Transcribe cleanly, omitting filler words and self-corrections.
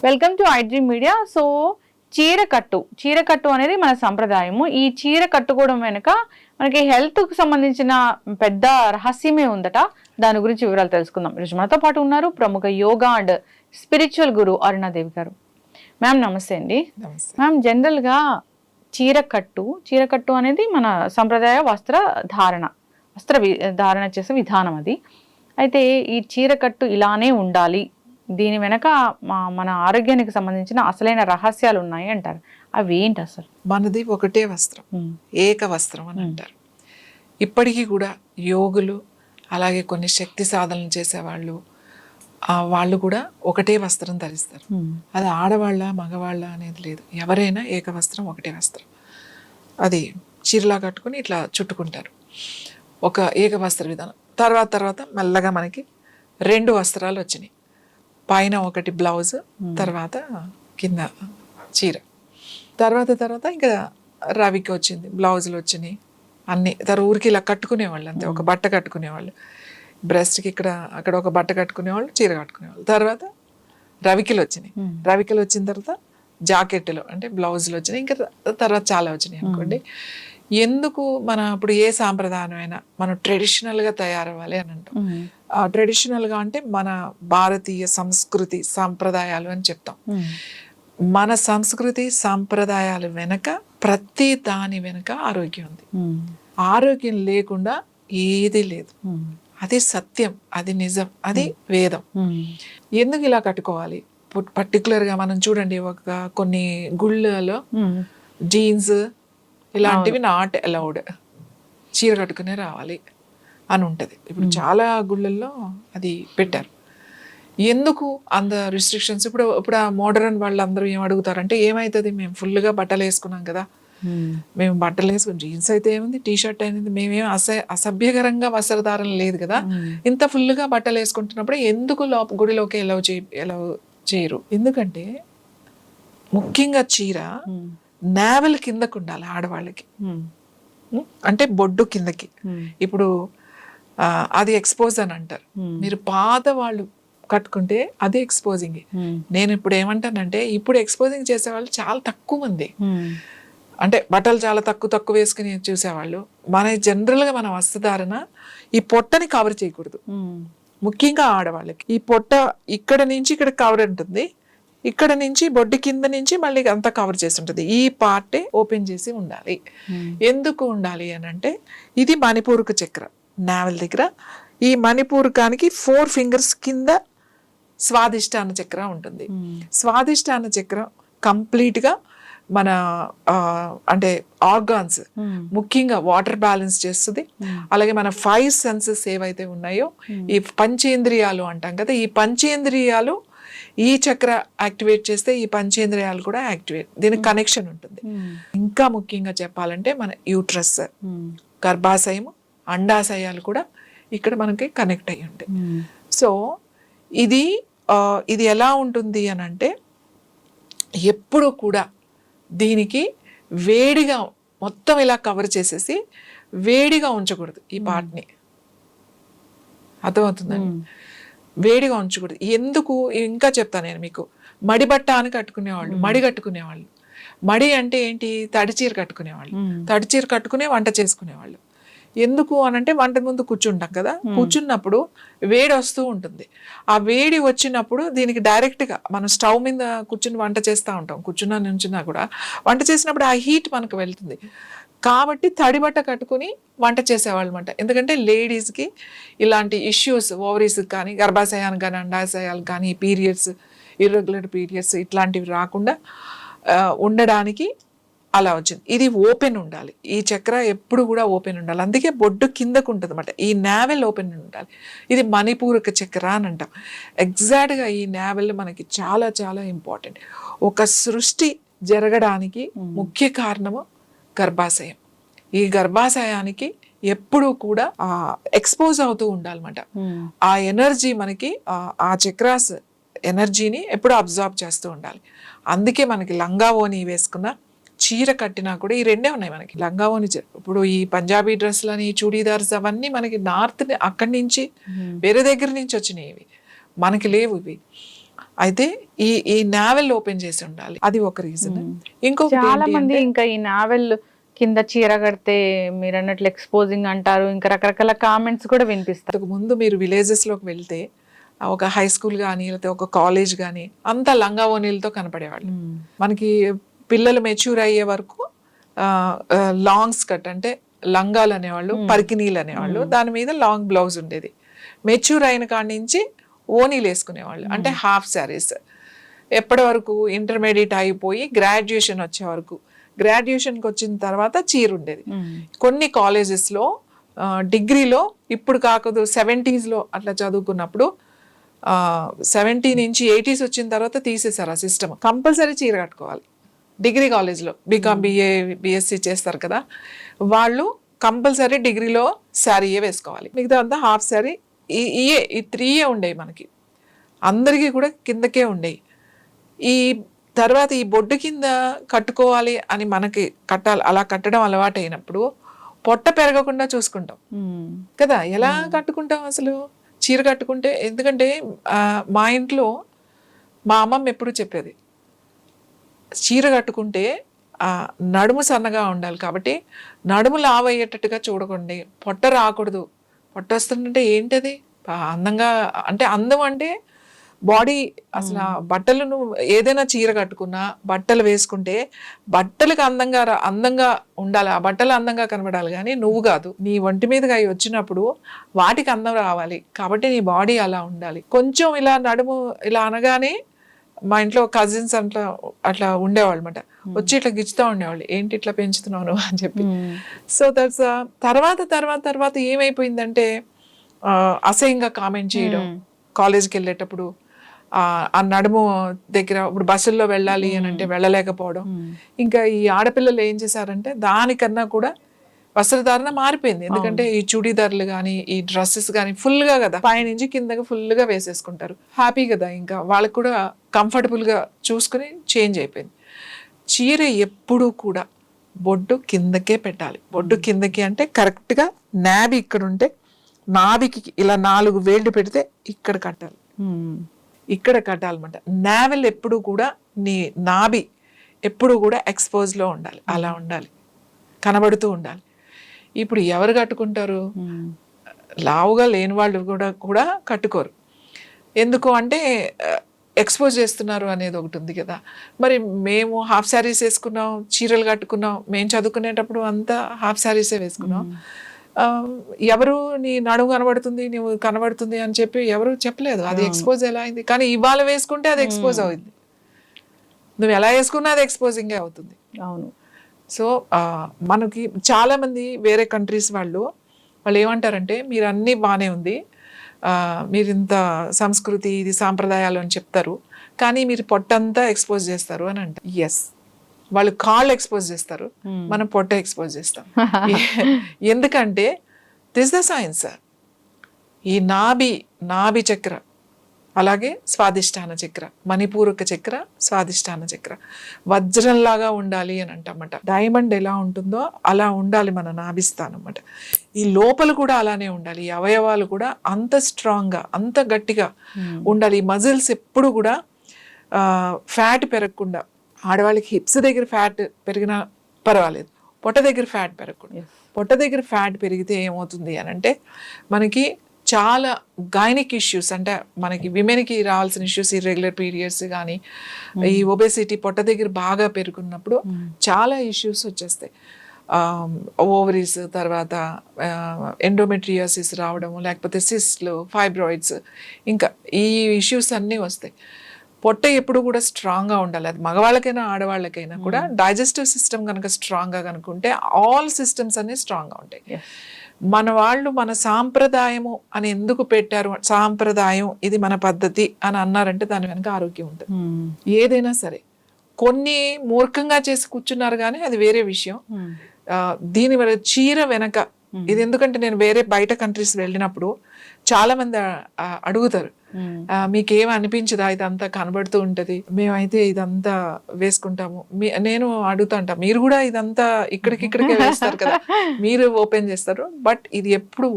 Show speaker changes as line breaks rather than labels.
Welcome to ఐడ్రీ media. So చీరకట్టు అనేది మన సంప్రదాయము. ఈ చీర కట్టుకోవడం వెనుక మనకి హెల్త్ కు సంబంధించిన పెద్ద రహస్యమే ఉందట. దాని గురించి వివరాలు తెలుసుకుందాం. ఈరోజు మనతో పాటు ఉన్నారు ప్రముఖ యోగా అండ్ స్పిరిచువల్ గురు అరుణాదేవి గారు. మ్యామ్ నమస్తే అండి. మ్యామ్, జనరల్ గా చీరకట్టు అనేది మన సంప్రదాయ వస్త్ర ధారణ చేసే విధానం అది. అయితే ఈ చీరకట్టు ఇలానే ఉండాలి, దీని వెనక మన ఆరోగ్యానికి సంబంధించిన అసలైన రహస్యాలు ఉన్నాయి అంటారు. అవి ఏంటి అసలు?
మనది ఒకటే వస్త్రం, ఏక వస్త్రం అని అంటారు. ఇప్పటికీ కూడా యోగులు, అలాగే కొన్ని శక్తి సాధనలు చేసేవాళ్ళు, వాళ్ళు కూడా ఒకటే వస్త్రం ధరిస్తారు. అది ఆడవాళ్ళ మగవాళ్ళ అనేది లేదు, ఎవరైనా ఏక వస్త్రం, ఒకటే వస్త్రం. అది చీరలా కట్టుకుని ఇట్లా చుట్టుకుంటారు. ఒక ఏక వస్త్ర విధానం. తర్వాత మెల్లగా మనకి 2 వస్త్రాలు వచ్చినాయి. పైన ఒకటి బ్లౌజ్, తర్వాత కింద చీర. తర్వాత ఇంకా రవికి వచ్చింది, బ్లౌజులు వచ్చినాయి అన్నీ. ఊరికి ఇలా కట్టుకునేవాళ్ళు అంతే, ఒక బట్ట కట్టుకునేవాళ్ళు. బ్రెస్ట్కి ఇక్కడ అక్కడ ఒక బట్ట కట్టుకునేవాళ్ళు, చీర కట్టుకునేవాళ్ళు. తర్వాత రవికిలు వచ్చినాయి. రవికిలు వచ్చిన తర్వాత జాకెట్లు అంటే బ్లౌజులు వచ్చినాయి. ఇంకా తర్వాత చాలా వచ్చినాయి అనుకోండి. ఎందుకు మన ఇప్పుడు ఏ సాంప్రదాయమైనా మనం ట్రెడిషనల్గా తయారవ్వాలి అని అంటాం. ట్రెడిషనల్గా అంటే మన భారతీయ సంస్కృతి సాంప్రదాయాలు అని చెప్తాం. మన సంస్కృతి సాంప్రదాయాలు వెనక ప్రతి దాని వెనక ఆరోగ్యం ఉంది. ఆరోగ్యం లేకుండా ఏది లేదు. అది సత్యం, అది నిజం, అది వేదం. ఎందుకు ఇలా కట్టుకోవాలి? పర్టికులర్గా మనం చూడండి, కొన్ని గుళ్ళలో జీన్స్ ఇలాంటివి నాట్ అలౌడ్, చీర కట్టుకునే రావాలి అని ఉంటుంది. ఇప్పుడు చాలా గుళ్ళల్లో అది పెట్టారు. ఎందుకు అంత రిస్ట్రిక్షన్స్? ఇప్పుడు ఆ మోడర్న్ వాళ్ళందరూ ఏం అడుగుతారంటే, ఏమవుతుంది, మేము ఫుల్గా బట్టలు వేసుకున్నాం కదా, మేము బట్టలు వేసుకుని జీన్స్ అయితే ఏముంది, టీ షర్ట్ అనేది, మేమేం అసభ్యకరంగా వస్త్రధారణ లేదు కదా, ఇంత ఫుల్గా బట్టలు వేసుకుంటున్నప్పుడు ఎందుకు గుడిలోకి ఎలా చేయరు? ఎందుకంటే ముఖ్యంగా చీర నావెల్ కిందకు ఉండాలి ఆడవాళ్ళకి, అంటే బొడ్డు కిందకి. ఇప్పుడు అది ఎక్స్పోజ్ అని అంటారు. మీరు పాత వాళ్ళు కట్టుకుంటే అది ఎక్స్పోజింగ్. నేను ఇప్పుడు ఏమంటానంటే, ఇప్పుడు ఎక్స్పోజింగ్ చేసేవాళ్ళు చాలా తక్కువ మంది, అంటే బట్టలు చాలా తక్కువ వేసుకుని చూసేవాళ్ళు. జనరల్గా మన వస్త్రధారణ ఈ పొట్టని కవర్ చేయకూడదు. ముఖ్యంగా ఆడవాళ్ళకి ఈ పొట్ట ఇక్కడ నుంచి ఇక్కడ కవర్ ఉంటుంది, ఇక్కడ నుంచి బొడ్డు కింద నుంచి మళ్ళీ అంతా కవర్ చేసి ఉంటుంది. ఈ పార్టే ఓపెన్ చేసి ఉండాలి. ఎందుకు ఉండాలి అని అంటే, ఇది మణిపూరక చక్ర, నావెల్ దగ్గర. ఈ మణిపూరకానికి 4 ఫింగర్స్ కింద స్వాదిష్టాన చక్ర ఉంటుంది. స్వాదిష్టాన చక్రం కంప్లీట్గా మన అంటే ఆర్గాన్స్, ముఖ్యంగా వాటర్ బ్యాలెన్స్ చేస్తుంది. అలాగే మన 5 సెన్సెస్ ఏవైతే ఉన్నాయో, ఈ పంచేంద్రియాలు అంటాం కదా, ఈ పంచేంద్రియాలు ఈ చక్ర యాక్టివేట్ చేస్తే ఈ పంచేంద్రియాలు కూడా యాక్టివేట్, దీనికి కనెక్షన్ ఉంటుంది. ఇంకా ముఖ్యంగా చెప్పాలంటే మన యూట్రస్, గర్భాశయం, అండాశయాలు కూడా ఇక్కడ మనకి కనెక్ట్ అయ్యి ఉంటాయి. సో ఇది ఎలా ఉంటుంది అని అంటే, ఎప్పుడు కూడా దీనికి వేడిగా మొత్తం ఇలా కవర్ చేసేసి వేడిగా ఉంచకూడదు. ఈ పార్ట్ని అర్థమవుతుందండి, వేడిగా ఉంచకూడదు. ఎందుకు ఇంకా చెప్తాను నేను మీకు. మడిబట్ట అని కట్టుకునేవాళ్ళు, మడి కట్టుకునేవాళ్ళు. మడి అంటే ఏంటి? తడిచీర కట్టుకునేవాళ్ళు. తడిచీర కట్టుకునే వంట చేసుకునేవాళ్ళు. ఎందుకు అనంటే, వంట ముందు కూర్చుంటాం కదా, కూర్చున్నప్పుడు వేడి వస్తూ ఉంటుంది. ఆ వేడి వచ్చినప్పుడు దీనికి డైరెక్ట్గా మనం స్టవ్ మీద కూర్చుని వంట చేస్తూ ఉంటాం, నుంచున్నా కూడా వంట చేసినప్పుడు ఆ హీట్ మనకు వెళ్తుంది. కాబట్టి తడిబట్ట కట్టుకుని వంట చేసేవాళ్ళు అనమాట. ఎందుకంటే లేడీస్కి ఇలాంటి ఇష్యూస్, ఓవరీస్కి కానీ, గర్భాశయానికి కానీ, అండాశయాలకు కానీ, పీరియడ్స్, ఇర్రెగ్యులర్ పీరియడ్స్ ఇట్లాంటివి రాకుండా ఉండడానికి అలా వచ్చింది. ఇది ఓపెన్ ఉండాలి, ఈ చక్ర ఎప్పుడు కూడా ఓపెన్ ఉండాలి. అందుకే బొడ్డు కిందకు ఉంటుంది అనమాట. ఈ నావెల్ ఓపెన్ ఉండాలి. ఇది మణిపూరక చక్ర అని అంటాం. ఎగ్జాక్ట్గా ఈ నావెల్ మనకి చాలా చాలా ఇంపార్టెంట్. ఒక సృష్టి జరగడానికి ముఖ్య కారణము గర్భాశయం. ఈ గర్భాశయానికి ఎప్పుడూ కూడా ఎక్స్పోజ్ అవుతూ ఉండాలన్నమాట. ఆ ఎనర్జీ మనకి, ఆ చక్రాస్ ఎనర్జీని ఎప్పుడు అబ్జార్బ్ చేస్తూ ఉండాలి. అందుకే మనకి లంగా ఓని వేసుకున్న, చీర కట్టినా కూడా ఈ రెండే ఉన్నాయి మనకి, లంగా ఓని ఇప్పుడు ఈ పంజాబీ డ్రెస్లని చూడీదార్స్ అవన్నీ మనకి నార్త్ అక్కడి నుంచి వేరే దగ్గర నుంచి వచ్చినాయి, ఇవి మనకి లేవు ఇవి. అయితే ఈ నావెల్ ఓపెన్ చేసి ఉండాలి, అది ఒక రీజన్. ఇంకొకటి
చాలా మంది ఇంకా ఈ నావెల్ కింద చీర కడితే మీరు అన్నట్లు ఎక్స్పోజింగ్ అంటారు, ఇంకా రకరకాల కామెంట్స్ కూడా వినిపిస్తారు.
అంతకు ముందు మీరు విలేజెస్ లోకి వెళ్తే ఒక హై స్కూల్ కానీ లేకపోతే ఒక కాలేజ్ కానీ అంతా లంగా ఓనీలతో కనపడేవాళ్ళు. మనకి పిల్లలు మెచ్యూర్ అయ్యే వరకు లాంగ్ స్కర్ట్ అంటే లంగాలు అనేవాళ్ళు, పరికినీలు అనేవాళ్ళు, దాని మీద లాంగ్ బ్లౌజ్ ఉండేది. మెచ్యూర్ అయిన కాడి నుంచి ఓనీలు వేసుకునేవాళ్ళు, అంటే హాఫ్ శారీస్. ఎప్పటి వరకు ఇంటర్మీడియట్ అయిపోయి గ్రాడ్యుయేషన్ వచ్చే వరకు, గ్రాడ్యుయేషన్కి వచ్చిన తర్వాత చీర ఉండేది. కొన్ని కాలేజెస్లో డిగ్రీలో ఇప్పుడు కాకూడదు 70s అట్లా చదువుకున్నప్పుడు 70 నుంచి 80s వచ్చిన తర్వాత తీసేశారు ఆ సిస్టమ్. కంపల్సరీ చీర కట్టుకోవాలి డిగ్రీ కాలేజ్లో, బీకామ్ బిఏ బిఎస్సి చేస్తారు కదా వాళ్ళు, కంపల్సరీ డిగ్రీలో శారీయే వేసుకోవాలి, మిగతా అంతా హాఫ్ శారీ. ఈ 3 ఉండేవి మనకి, అందరికీ కూడా కిందకే ఉండేవి. ఈ తర్వాత ఈ బొడ్డు కింద కట్టుకోవాలి అని మనకి కట్టాలి, అలా కట్టడం అలవాటు అయినప్పుడు పొట్ట పెరగకుండా చూసుకుంటాం కదా. ఎలా కట్టుకుంటాం అసలు చీర కట్టుకుంటే? ఎందుకంటే మా ఇంట్లో మా అమ్మమ్మ ఎప్పుడు చెప్పేది, చీర కట్టుకుంటే నడుము సన్నగా ఉండాలి కాబట్టి నడుము లావు అయ్యేటట్టుగా చూడకండి, పొట్ట రాకూడదు. పొట్ట వస్తుందంటే ఏంటది అందంగా, అంటే అందం అంటే బాడీ. అసలు బట్టలు నువ్వు ఏదైనా చీర కట్టుకున్నా బట్టలు వేసుకుంటే బట్టలకు అందంగా ఉండాలి, ఆ బట్టలు అందంగా కనబడాలి, కానీ నువ్వు కాదు. నీ ఒంటి మీదగా అవి వచ్చినప్పుడు వాటికి అందం రావాలి కాబట్టి నీ బాడీ అలా ఉండాలి. కొంచెం ఇలా నడుము ఇలా అనగానే మా ఇంట్లో కజిన్స్ అట్లా ఉండేవాళ్ళు అనమాట, వచ్చి ఇట్లా గిచ్చుతూ ఉండేవాళ్ళు, ఏంటి ఇట్లా పెంచుతున్నావు అని చెప్పి. సో దట్స్ తర్వాత ఏమైపోయిందంటే అసహ్యంగా కామెంట్ చేయడం. కాలేజ్కి వెళ్ళేటప్పుడు ఆ నడుము దగ్గర ఇప్పుడు బస్సుల్లో వెళ్ళాలి అని అంటే వెళ్ళలేకపోవడం. ఇంకా ఈ ఆడపిల్లలు ఏం చేశారంటే దానికన్నా కూడా వస్త్రధారణ మారిపోయింది. ఎందుకంటే ఈ చూడీదార్లు కానీ ఈ డ్రెస్సెస్ కానీ ఫుల్గా కదా, పైనుంచి కిందకి ఫుల్గా వేసేసుకుంటారు, హ్యాపీ కదా, ఇంకా వాళ్ళకు కూడా కంఫర్టబుల్గా చూసుకుని చేంజ్ అయిపోయింది. చీర ఎప్పుడూ కూడా బొడ్డు కిందకే పెట్టాలి. బొడ్డు కిందకి అంటే కరెక్ట్గా నాభి ఇక్కడ ఉంటే నాభికి ఇలా 4 వేళ్ళు పెడితే ఇక్కడ కట్టాలి, ఇక్కడ కట్టాలన్నమాట. నావెల్ ఎప్పుడు కూడా నీ నాభి ఎప్పుడు కూడా ఎక్స్పోజ్లో ఉండాలి, అలా ఉండాలి, కనబడుతూ ఉండాలి. ఇప్పుడు ఎవరు కట్టుకుంటారు? లావుగా లేని వాళ్ళు కూడా కట్టుకోరు. ఎందుకు అంటే ఎక్స్పోజ్ చేస్తున్నారు అనేది ఒకటి ఉంది కదా. మరి మేము హాఫ్ శారీస్ వేసుకున్నాం, చీరలు కట్టుకున్నాం, మేము చదువుకునేటప్పుడు అంతా హాఫ్ శారీసే వేసుకున్నాం. ఎవరు నీ నడుము కనబడుతుంది, నువ్వు కనబడుతుంది అని చెప్పి ఎవరు చెప్పలేదు. అది ఎక్స్పోజ్ ఎలా అయింది? కానీ ఇవాళ వేసుకుంటే అది ఎక్స్పోజ్ అవుతుంది, నువ్వు ఎలా వేసుకున్నా అది ఎక్స్పోజింగే అవుతుంది.
అవును.
సో మనకి చాలా మంది వేరే కంట్రీస్ వాళ్ళు ఏమంటారంటే, మీరు అన్నీ బాగానే ఉంది, మీరు ఇంత సంస్కృతి ఇది సాంప్రదాయాలు అని చెప్తారు, కానీ మీరు పొట్టంతా ఎక్స్పోజ్ చేస్తారు అని అంటారు. ఎస్, వాళ్ళు కాళ్ళు ఎక్స్పోజ్ చేస్తారు, మనం పొట్ట ఎక్స్పోజ్ చేస్తాం. ఎందుకంటే దిస్ ద సైన్స్. ఈ నాభి చక్ర, అలాగే స్వాదిష్టాన చక్ర, మణిపూరక చక్ర, స్వాదిష్టాన చక్ర వజ్రంలాగా ఉండాలి అని అంటమాట. డైమండ్ ఎలా ఉంటుందో అలా ఉండాలి మన నాభిస్థానం అన్నమాట. ఈ లోపల కూడా అలానే ఉండాలి, ఈ అవయవాలు కూడా అంత స్ట్రాంగ్గా అంత గట్టిగా ఉండాలి. ఈ మజిల్స్ ఎప్పుడు కూడా ఫ్యాట్ పెరగకుండా, ఆడవాళ్ళకి హిప్స్ దగ్గర ఫ్యాట్ పెరిగినా పర్వాలేదు, పొట్ట దగ్గర ఫ్యాట్ పెరగకూడదు. పొట్ట దగ్గర ఫ్యాట్ పెరిగితే ఏమవుతుంది అని అంటే మనకి చాలా గైనిక్ ఇష్యూస్, అంటే మనకి విమెన్కి రావాల్సిన ఇష్యూస్, ఇర్రెగ్యులర్ పీరియడ్స్ కానీ ఈ ఒబేసిటీ పొట్ట దగ్గర బాగా పెరుగున్నప్పుడు చాలా ఇష్యూస్ వచ్చేస్తాయి. ఓవరీస్, తర్వాత ఎండోమెట్రియోసిస్ రావడము, లేకపోతే సిస్ట్లు, ఫైబ్రాయిడ్స్, ఇంకా ఈ ఇష్యూస్ అన్నీ వస్తాయి. పొట్ట ఎప్పుడు కూడా స్ట్రాంగ్గా ఉండాలి. అది మగవాళ్ళకైనా ఆడవాళ్ళకైనా కూడా డైజెస్టివ్ సిస్టమ్ కనుక స్ట్రాంగ్గా కనుకుంటే ఆల్ సిస్టమ్స్ అన్నీ స్ట్రాంగ్గా ఉంటాయి. మన వాళ్ళు మన సాంప్రదాయము అని ఎందుకు పెట్టారు, సాంప్రదాయం ఇది మన పద్ధతి అని అన్నారంటే దాని వెనక ఆరోగ్యం ఉంటుంది. ఏదైనా సరే కొన్ని మూర్ఖంగా చేసి కూర్చున్నారు కానీ అది వేరే విషయం. దీని వల్ల చీర వెనక ఇది ఎందుకంటే నేను వేరే బయట కంట్రీస్ వెళ్ళినప్పుడు చాలా మంది అడుగుతారు, మీకేం అనిపించదా ఇదంతా కనబడుతూ ఉంటది, మేమైతే ఇదంతా వేసుకుంటాము. నేను అడుగుతా ఉంటా, మీరు కూడా ఇదంతా ఇక్కడికిక్కడికే వేస్తారు కదా, మీరు ఓపెన్ చేస్తారు, బట్ ఇది ఎప్పుడు